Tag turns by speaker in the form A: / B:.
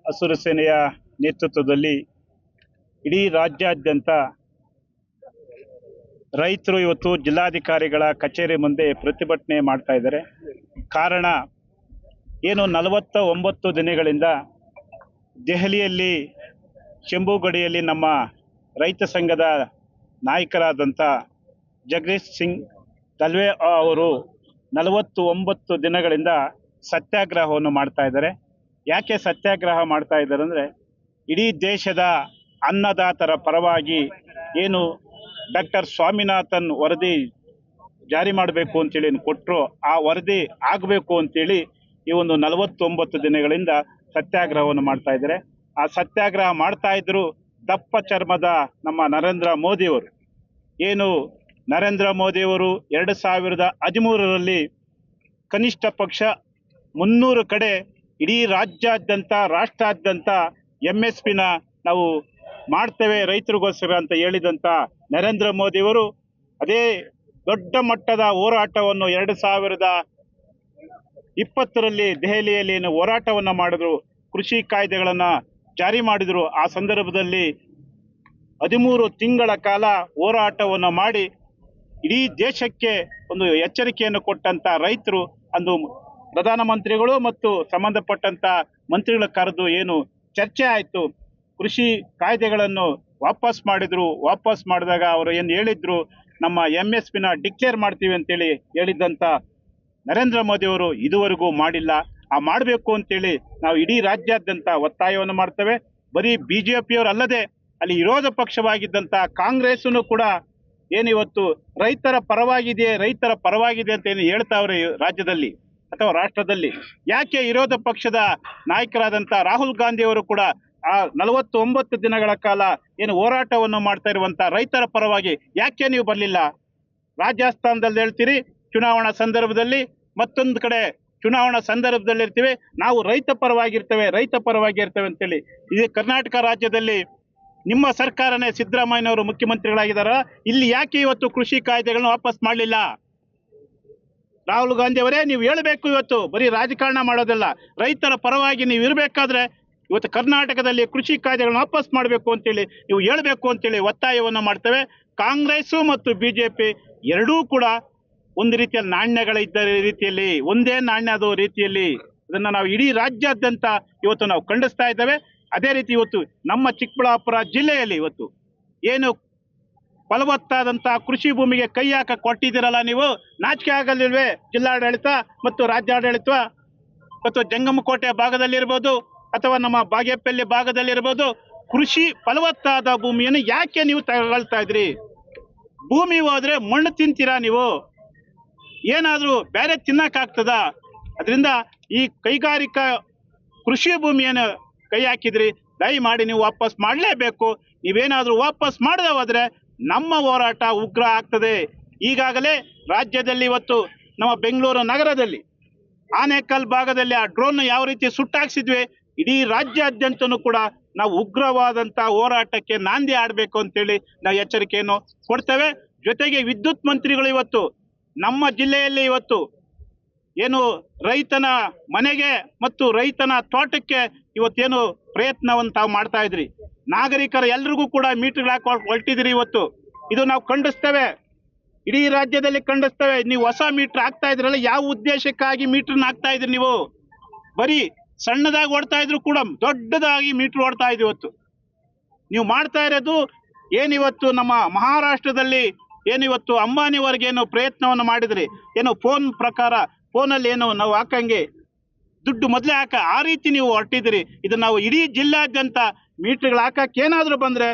A: ಹಸಿರು ಸೇನೆಯ ನೇತೃತ್ವದಲ್ಲಿ ಇಡೀ ರಾಜ್ಯಾದ್ಯಂತ ರೈತರು ಇವತ್ತು ಜಿಲ್ಲಾಧಿಕಾರಿಗಳ ಕಚೇರಿ ಮುಂದೆ ಪ್ರತಿಭಟನೆ ಮಾಡ್ತಾ ಇದ್ದಾರೆ. ಕಾರಣ ಏನು 49 ದಿನಗಳಿಂದ ದೆಹಲಿಯಲ್ಲಿ ಶಂಭುಗಡಿಯಲ್ಲಿ ನಮ್ಮ ರೈತ ಸಂಘದ ನಾಯಕರಾದಂಥ ಜಗದೀಶ್ ಸಿಂಗ್ ದಲ್ವೆ ಅವರು 49 ದಿನಗಳಿಂದ ಸತ್ಯಾಗ್ರಹವನ್ನು ಮಾಡ್ತಾ ಇದ್ದಾರೆ. ಯಾಕೆ ಸತ್ಯಾಗ್ರಹ ಮಾಡ್ತಾ ಇದ್ದಾರೆ ಅಂದರೆ, ಇಡೀ ದೇಶದ ಅನ್ನದಾತರ ಪರವಾಗಿ ಏನು ಡಾಕ್ಟರ್ ಸ್ವಾಮಿನಾಥನ್ ವರದಿ ಜಾರಿ ಮಾಡಬೇಕು ಅಂತೇಳಿ ಕೊಟ್ಟರು, ಆ ವರದಿ ಆಗಬೇಕು ಅಂತೇಳಿ ಈ ಒಂದು 49 ದಿನಗಳಿಂದ ಸತ್ಯಾಗ್ರಹವನ್ನು ಮಾಡ್ತಾ ಇದ್ದಾರೆ. ಆ ಸತ್ಯಾಗ್ರಹ ಮಾಡ್ತಾ ಇದ್ರು ದಪ್ಪ ಚರ್ಮದ ನಮ್ಮ ನರೇಂದ್ರ ಮೋದಿಯವರು. ಏನು ನರೇಂದ್ರ ಮೋದಿಯವರು 2013ರಲ್ಲಿ ಕನಿಷ್ಠ ಪಕ್ಷ 300 ಕಡೆ ಇಡೀ ರಾಜ್ಯಾದ್ಯಂತ ರಾಷ್ಟ್ರಾದ್ಯಂತ MSPನ ನಾವು ಮಾಡ್ತೇವೆ ರೈತರಿಗೋಸ್ಕರ ಅಂತ ಹೇಳಿದಂಥ ನರೇಂದ್ರ ಮೋದಿಯವರು ಅದೇ ದೊಡ್ಡ ಮಟ್ಟದ ಹೋರಾಟವನ್ನು 2020ರಲ್ಲಿ ದೆಹಲಿಯಲ್ಲಿ ಹೋರಾಟವನ್ನು ಮಾಡಿದ್ರು, ಕೃಷಿ ಕಾಯ್ದೆಗಳನ್ನು ಜಾರಿ ಮಾಡಿದ್ರು. ಆ ಸಂದರ್ಭದಲ್ಲಿ 13 ತಿಂಗಳ ಕಾಲ ಹೋರಾಟವನ್ನು ಮಾಡಿ ಇಡೀ ದೇಶಕ್ಕೆ ಒಂದು ಎಚ್ಚರಿಕೆಯನ್ನು ಕೊಟ್ಟಂತ ರೈತರು ಅಂದು ಪ್ರಧಾನಮಂತ್ರಿಗಳು ಮತ್ತು ಸಂಬಂಧಪಟ್ಟಂತ ಮಂತ್ರಿಗಳ ಕರೆದು ಏನು ಚರ್ಚೆ ಆಯಿತು, ಕೃಷಿ ಕಾಯ್ದೆಗಳನ್ನು ವಾಪಸ್ ಮಾಡಿದ್ರು. ವಾಪಸ್ ಮಾಡಿದಾಗ ಅವರು ಏನು ಹೇಳಿದ್ರು, ನಮ್ಮ MSPನ ಡಿಕ್ಲೇರ್ ಮಾಡ್ತೀವಿ ಅಂತೇಳಿ ಹೇಳಿದ್ದಂಥ ನರೇಂದ್ರ ಮೋದಿಯವರು ಇದುವರೆಗೂ ಮಾಡಿಲ್ಲ. ಆ ಮಾಡಬೇಕು ಅಂತೇಳಿ ನಾವು ಇಡೀ ರಾಜ್ಯಾದ್ಯಂತ ಒತ್ತಾಯವನ್ನು ಮಾಡ್ತೇವೆ. ಬರೀ BJPಯವರು ಅಲ್ಲದೆ ಅಲ್ಲಿ ವಿರೋಧ ಪಕ್ಷವಾಗಿದ್ದಂಥ ಕಾಂಗ್ರೆಸ್ನು ಕೂಡ ಏನಿವತ್ತು ರೈತರ ಪರವಾಗಿದೆ ಅಂತ ಏನು ಹೇಳ್ತಾವ್ರೆ ರಾಜ್ಯದಲ್ಲಿ ಅಥವಾ ರಾಷ್ಟ್ರದಲ್ಲಿ, ಯಾಕೆ ವಿರೋಧ ಪಕ್ಷದ ನಾಯಕರಾದಂಥ ರಾಹುಲ್ ಗಾಂಧಿ ಅವರು ಕೂಡ ಆ 49 ದಿನಗಳ ಕಾಲ ಏನು ಹೋರಾಟವನ್ನು ಮಾಡ್ತಾ ಇರುವಂಥ ರೈತರ ಪರವಾಗಿ ಯಾಕೆ ನೀವು ಬರಲಿಲ್ಲ? ರಾಜಸ್ಥಾನದಲ್ಲಿ ಹೇಳ್ತೀರಿ ಚುನಾವಣಾ ಸಂದರ್ಭದಲ್ಲಿ, ಮತ್ತೊಂದು ಕಡೆ ಚುನಾವಣಾ ಸಂದರ್ಭದಲ್ಲಿ ಇರ್ತೀವಿ ನಾವು ರೈತ ಪರವಾಗಿರ್ತೇವೆ ಅಂತೇಳಿ. ಇದು ಕರ್ನಾಟಕ ರಾಜ್ಯದಲ್ಲಿ ನಿಮ್ಮ ಸರ್ಕಾರನೇ ಸಿದ್ದರಾಮಯ್ಯನವರು ಮುಖ್ಯಮಂತ್ರಿಗಳಾಗಿದ್ದಾರ. ಇಲ್ಲಿ ಯಾಕೆ ಇವತ್ತು ಕೃಷಿ ಕಾಯ್ದೆಗಳನ್ನು ವಾಪಸ್ ಮಾಡಲಿಲ್ಲ? ರಾಹುಲ್ ಗಾಂಧಿ ಅವರೇ, ನೀವು ಹೇಳಬೇಕು. ಇವತ್ತು ಬರೀ ರಾಜಕಾರಣ ಮಾಡೋದಲ್ಲ, ರೈತರ ಪರವಾಗಿ ನೀವು ಇರಬೇಕಾದ್ರೆ ಇವತ್ತು ಕರ್ನಾಟಕದಲ್ಲಿ ಕೃಷಿ ಕಾಯ್ದೆಗಳನ್ನು ವಾಪಸ್ ಮಾಡಬೇಕು ಅಂತೇಳಿ ನೀವು ಹೇಳಬೇಕು ಅಂತೇಳಿ ಒತ್ತಾಯವನ್ನು ಮಾಡ್ತೇವೆ. ಕಾಂಗ್ರೆಸ್ ಮತ್ತು BJP ಎರಡೂ ಕೂಡ ಒಂದು ರೀತಿಯಲ್ಲಿ ನಾಣ್ಯಗಳಿದ್ದ ರೀತಿಯಲ್ಲಿ, ಒಂದೇ ನಾಣ್ಯದ ರೀತಿಯಲ್ಲಿ ಅದನ್ನು ನಾವು ಇಡೀ ರಾಜ್ಯಾದ್ಯಂತ ಇವತ್ತು ನಾವು ಖಂಡಿಸ್ತಾ ಇದ್ದೇವೆ. ಅದೇ ರೀತಿ ಇವತ್ತು ನಮ್ಮ ಚಿಕ್ಕಬಳ್ಳಾಪುರ ಜಿಲ್ಲೆಯಲ್ಲಿ ಇವತ್ತು ಏನು ಫಲವತ್ತಾದಂಥ ಕೃಷಿ ಭೂಮಿಗೆ ಕೈ ಹಾಕ ಕೊಟ್ಟಿದ್ದೀರಲ್ಲ, ನೀವು ನಾಚಿಕೆ ಆಗಲಿಲ್ವೇ? ಜಿಲ್ಲಾಡಳಿತ ಮತ್ತು ರಾಜ್ಯಾಡಳಿತ ಮತ್ತು ಜಂಗಮಕೋಟೆ ಭಾಗದಲ್ಲಿರ್ಬೋದು ಅಥವಾ ನಮ್ಮ ಬಾಗೇಪಲ್ಲಿ ಭಾಗದಲ್ಲಿರ್ಬೋದು, ಕೃಷಿ ಫಲವತ್ತಾದ ಭೂಮಿಯನ್ನು ಯಾಕೆ ನೀವು ತಗೊಳ್ತಾ ಇದ್ರಿ? ಭೂಮಿ ಹೋದ್ರೆ ಮಣ್ಣು ತಿಂತೀರಾ ನೀವು? ಏನಾದರೂ ಬೇರೆ ತಿನ್ನಕ್ಕಾಗ್ತದ? ಅದರಿಂದ ಈ ಕೈಗಾರಿಕಾ ಕೃಷಿ ಭೂಮಿಯನ್ನು ಕೈ ಹಾಕಿದ್ರಿ, ದಯಮಾಡಿ ನೀವು ವಾಪಸ್ ಮಾಡಲೇಬೇಕು. ನೀವೇನಾದರೂ ವಾಪಸ್ ಮಾಡದೆ ಹೋದ್ರೆ ನಮ್ಮ ಹೋರಾಟ ಉಗ್ರ ಆಗ್ತದೆ. ಈಗಾಗಲೇ ರಾಜ್ಯದಲ್ಲಿ ಇವತ್ತು ನಮ್ಮ ಬೆಂಗಳೂರು ನಗರದಲ್ಲಿ ಆನೇಕಲ್ ಭಾಗದಲ್ಲಿ ಆ ಡ್ರೋನ್ ಯಾವ ರೀತಿ ಸುಟ್ಟಾಕ್ಸಿದ್ವಿ, ಇಡೀ ರಾಜ್ಯಾದ್ಯಂತನೂ ಕೂಡ ನಾವು ಉಗ್ರವಾದಂಥ ಹೋರಾಟಕ್ಕೆ ನಾಂದಿ ಆಡಬೇಕು ಅಂತೇಳಿ ನಾವು ಎಚ್ಚರಿಕೆಯನ್ನು ಕೊಡ್ತೇವೆ. ಜೊತೆಗೆ ವಿದ್ಯುತ್ ಮಂತ್ರಿಗಳು ಇವತ್ತು ನಮ್ಮ ಜಿಲ್ಲೆಯಲ್ಲಿ ಇವತ್ತು ಏನು ರೈತನ ಮನೆಗೆ ಮತ್ತು ರೈತನ ತೋಟಕ್ಕೆ ಇವತ್ತೇನು ಪ್ರಯತ್ನವನ್ನು ತಾವು ಮಾಡ್ತಾ ಇದ್ರಿ, ನಾಗರಿಕರ ಎಲ್ರಿಗೂ ಕೂಡ ಮೀಟರ್ ಹೊರಟಿದ್ರಿ. ಇವತ್ತು ಇದು ನಾವು ಖಂಡಿಸ್ತೇವೆ, ಇಡೀ ರಾಜ್ಯದಲ್ಲಿ ಖಂಡಿಸ್ತೇವೆ. ನೀವು ಹೊಸ ಮೀಟರ್ ಹಾಕ್ತಾ ಇದ್ರಲ್ಲ, ಯಾವ ಉದ್ದೇಶಕ್ಕಾಗಿ ಮೀಟರ್ನ ಹಾಕ್ತಾ ಇದ್ರಿ? ನೀವು ಬರೀ ಸಣ್ಣದಾಗಿ ಓಡ್ತಾ ಇದ್ರು ಕೂಡ ದೊಡ್ಡದಾಗಿ ಮೀಟರ್ ಓಡ್ತಾ ಇದ್ವಿ. ಇವತ್ತು ನೀವು ಮಾಡ್ತಾ ಇರೋದು ಏನಿವತ್ತು ನಮ್ಮ ಮಹಾರಾಷ್ಟ್ರದಲ್ಲಿ ಏನಿವತ್ತು ಅಂಬಾನಿವರೆಗೇನು ಪ್ರಯತ್ನವನ್ನು ಮಾಡಿದ್ರಿ, ಏನು ಫೋನ್ ಪ್ರಕಾರ ಫೋನಲ್ಲಿ ಏನು ನಾವು ಹಾಕಂಗೆ ದುಡ್ಡು ಮೊದಲೇ ಆ ರೀತಿ ನೀವು ಹೊರಟಿದ್ರಿ. ಇದು ನಾವು ಇಡೀ ಜಿಲ್ಲಾದ್ಯಂತ ಮೀಟರ್ಗಳು ಹಾಕಕ್ಕೆ ಏನಾದರೂ ಬಂದರೆ